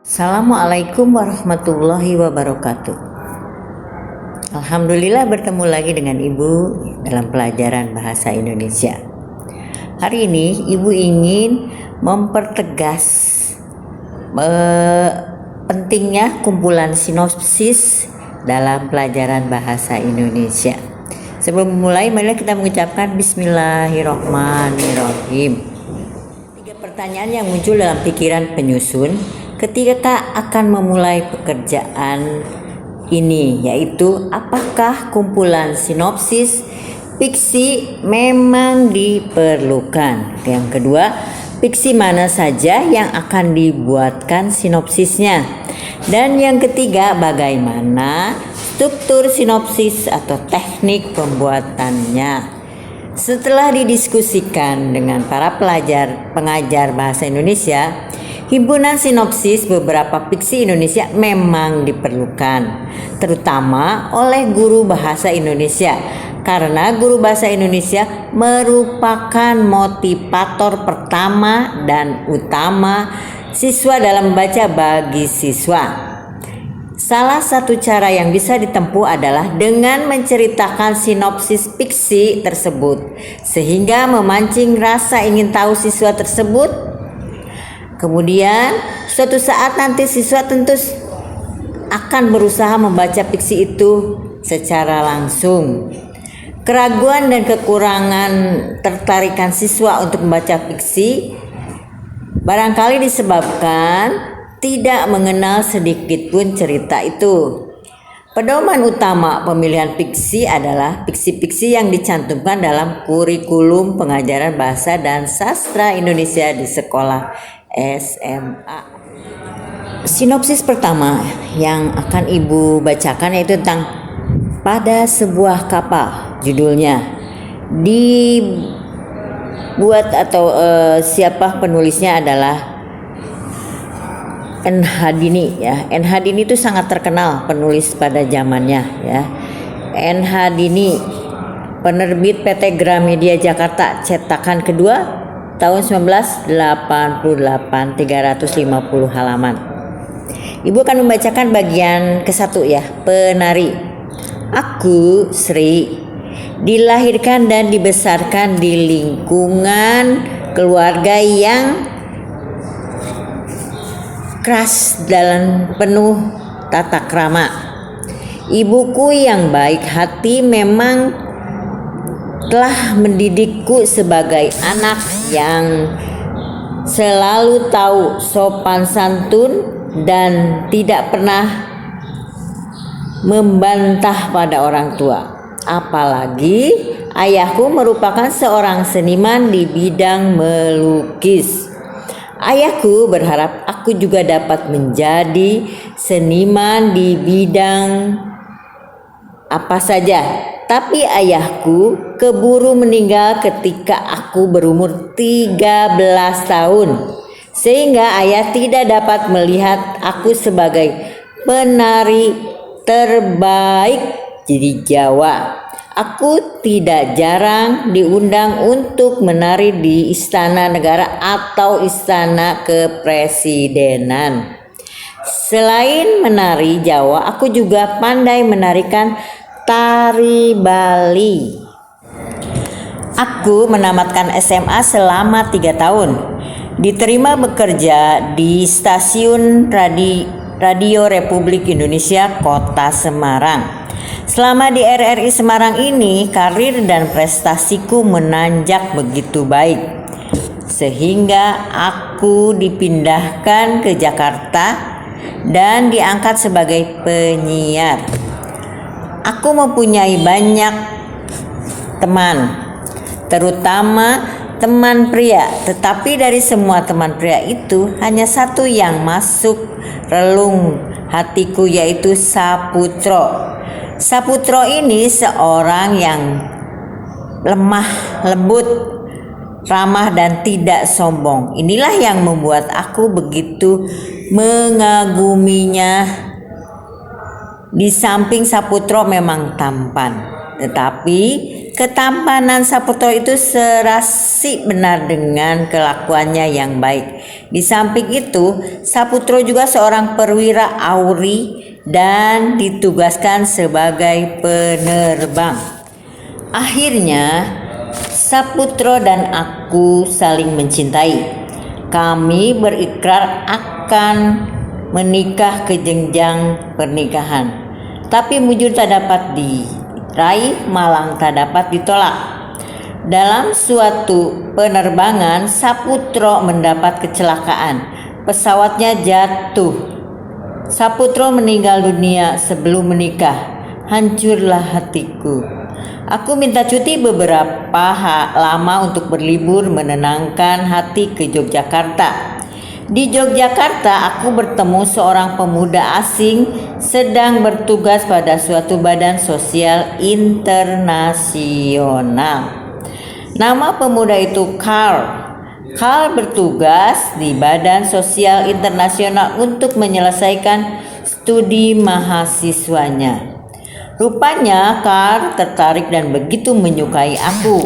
Assalamualaikum warahmatullahi wabarakatuh. Alhamdulillah bertemu lagi dengan Ibu dalam pelajaran bahasa Indonesia. Hari ini Ibu ingin mempertegas pentingnya kumpulan sinopsis dalam pelajaran bahasa Indonesia. Sebelum memulai, mari kita mengucapkan Bismillahirrahmanirrahim. 3 pertanyaan yang muncul dalam pikiran penyusun ketika akan memulai pekerjaan ini, yaitu apakah kumpulan sinopsis fiksi memang diperlukan. Yang kedua, fiksi mana saja yang akan dibuatkan sinopsisnya. Dan yang ketiga, bagaimana struktur sinopsis atau teknik pembuatannya. Setelah didiskusikan dengan para pengajar bahasa Indonesia, himpunan sinopsis beberapa fiksi Indonesia memang diperlukan, terutama oleh guru bahasa Indonesia, karena guru bahasa Indonesia merupakan motivator pertama dan utama siswa dalam membaca bagi siswa. Salah satu cara yang bisa ditempuh adalah dengan menceritakan sinopsis fiksi tersebut, sehingga memancing rasa ingin tahu siswa tersebut. Kemudian suatu saat nanti siswa tentu akan berusaha membaca fiksi itu secara langsung. Keraguan dan kekurangan tertarikan siswa untuk membaca fiksi barangkali disebabkan tidak mengenal sedikit pun cerita itu. Pedoman utama pemilihan fiksi adalah fiksi-fiksi yang dicantumkan dalam kurikulum pengajaran bahasa dan sastra Indonesia di sekolah SMA. Sinopsis pertama yang akan Ibu bacakan yaitu tentang Pada Sebuah Kapal. Judulnya dibuat atau siapa penulisnya adalah N. Hadini ya. N. Hadini itu sangat terkenal penulis pada zamannya ya. N. Hadini, penerbit PT Gramedia Jakarta, cetakan kedua tahun 1988, 350 halaman. Ibu akan membacakan bagian ke-1 ya. Penari. Aku, Sri, dilahirkan dan dibesarkan di lingkungan keluarga yang keras dan penuh tata krama. Ibuku yang baik hati memang telah mendidikku sebagai anak yang selalu tahu sopan santun dan tidak pernah membantah pada orang tua. Apalagi ayahku merupakan seorang seniman di bidang melukis. Ayahku berharap aku juga dapat menjadi seniman di bidang apa saja. Tapi ayahku keburu meninggal ketika aku berumur 13 tahun. Sehingga ayah tidak dapat melihat aku sebagai penari terbaik di Jawa. Aku tidak jarang diundang untuk menari di istana negara atau istana kepresidenan. Selain menari Jawa, aku juga pandai menarikan tari Bali. Aku menamatkan SMA selama 3 tahun. Diterima bekerja di stasiun Radio Republik Indonesia Kota Semarang. Selama di RRI Semarang ini, karir dan prestasiku menanjak begitu baik, sehingga aku dipindahkan ke Jakarta dan diangkat sebagai penyiar. Aku mempunyai banyak teman, terutama teman pria, tetapi dari semua teman pria itu hanya satu yang masuk relung hatiku, yaitu Saputro. Saputro ini seorang yang lemah lembut, ramah dan tidak sombong. Inilah yang membuat aku begitu mengaguminya. Di samping Saputro memang tampan, tetapi Ketampanan Saputro itu serasi benar dengan kelakuannya yang baik. Di samping itu, Saputro juga seorang perwira Auri dan ditugaskan sebagai penerbang. Akhirnya, Saputro dan aku saling mencintai. Kami berikrar akan menikah ke jenjang pernikahan. Tapi mujur tak dapat diraih, malang tak dapat ditolak. Dalam suatu penerbangan, Saputro mendapat kecelakaan. Pesawatnya jatuh. Saputro meninggal dunia sebelum menikah. Hancurlah hatiku. Aku minta cuti beberapa lama untuk berlibur menenangkan hati ke Yogyakarta. Di Yogyakarta, aku bertemu seorang pemuda asing sedang bertugas pada suatu badan sosial internasional. Nama pemuda itu Carl. Carl bertugas di badan sosial internasional untuk menyelesaikan studi mahasiswanya. Rupanya Carl tertarik dan begitu menyukai aku.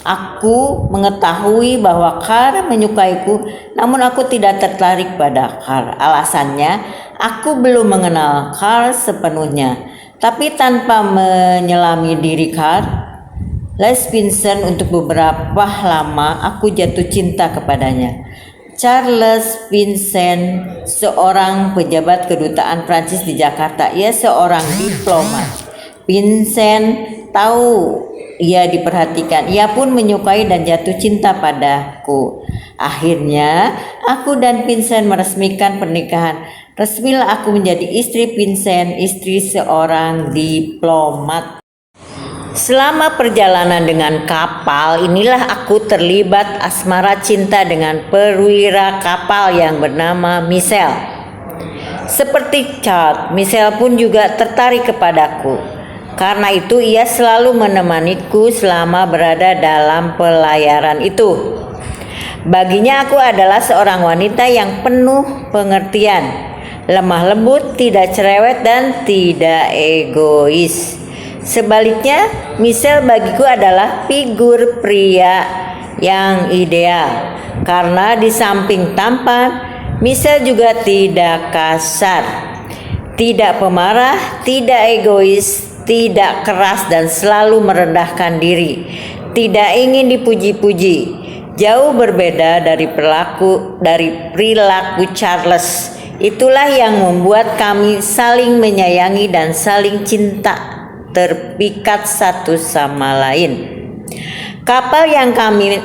Aku mengetahui bahwa Carl menyukaiku, namun aku tidak tertarik pada Carl. Alasannya, aku belum mengenal Carl sepenuhnya. Tapi tanpa menyelami diri Carl, Les Vincent, untuk beberapa lama aku jatuh cinta kepadanya. Charles Vincent, seorang pejabat kedutaan Prancis di Jakarta. Ia seorang diplomat. Vincent tahu ia diperhatikan. Ia pun menyukai dan jatuh cinta padaku. Akhirnya, aku dan Vincent meresmikan pernikahan. Resmilah aku menjadi istri Vincent, istri seorang diplomat. Selama perjalanan dengan kapal, inilah aku terlibat asmara cinta dengan perwira kapal yang bernama Michelle. Seperti Charles, Michelle pun juga tertarik kepadaku. Karena itu ia selalu menemaniku selama berada dalam pelayaran itu. Baginya aku adalah seorang wanita yang penuh pengertian, lemah lembut, tidak cerewet dan tidak egois. Sebaliknya, Michelle bagiku adalah figur pria yang ideal. Karena di samping tampan, Michelle juga tidak kasar, tidak pemarah, tidak egois, tidak keras dan selalu merendahkan diri, tidak ingin dipuji-puji. Jauh berbeda dari perilaku Charles. Itulah yang membuat kami saling menyayangi dan saling cinta, terpikat satu sama lain. Kapal yang kami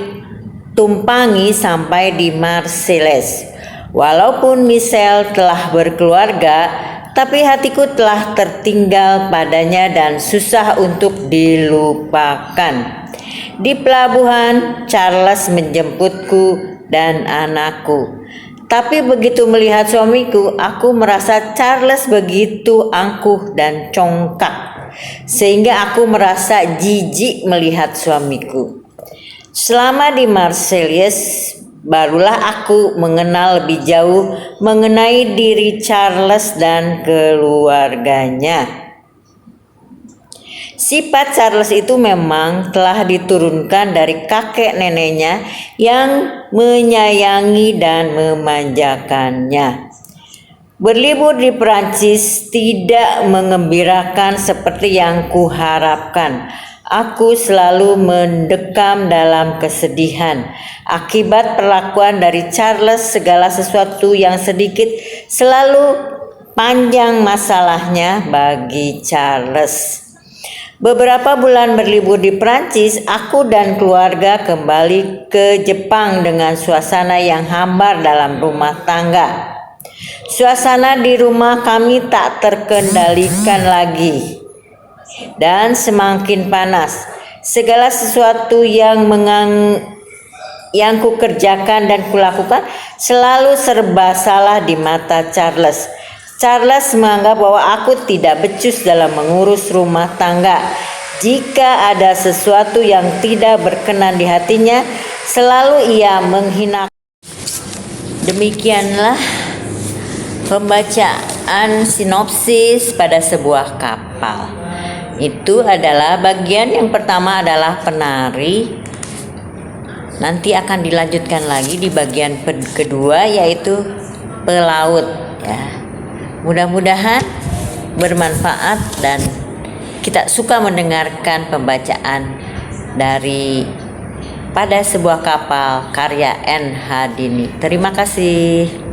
tumpangi sampai di Marseilles. Walaupun Michelle telah berkeluarga, tapi hatiku telah tertinggal padanya dan susah untuk dilupakan. Di pelabuhan, Charles menjemputku dan anakku. Tapi begitu melihat suamiku, aku merasa Charles begitu angkuh dan congkak, sehingga aku merasa jijik melihat suamiku. Selama di Marseilles, barulah aku mengenal lebih jauh mengenai diri Charles dan keluarganya. Sifat Charles itu memang telah diturunkan dari kakek neneknya yang menyayangi dan memanjakannya. Berlibur di Perancis tidak mengembirakan seperti yang kuharapkan. Aku selalu mendekam dalam kesedihan. Akibat perlakuan dari Charles, segala sesuatu yang sedikit selalu panjang masalahnya bagi Charles. Beberapa bulan berlibur di Prancis, aku dan keluarga kembali ke Jepang dengan suasana yang hambar dalam rumah tangga. Suasana di rumah kami tak terkendalikan lagi dan semakin panas. Segala sesuatu yang kukerjakan dan kulakukan selalu serba salah di mata Charles. Charles menganggap bahwa aku tidak becus dalam mengurus rumah tangga. Jika ada sesuatu yang tidak berkenan di hatinya, selalu ia menghina. Demikianlah pembacaan sinopsis pada sebuah kapal. Itu adalah bagian yang pertama adalah penari. Nanti akan dilanjutkan lagi di bagian kedua yaitu pelaut ya. Mudah-mudahan bermanfaat dan kita suka mendengarkan pembacaan dari Pada Sebuah Kapal karya N. Hadini. Terima kasih.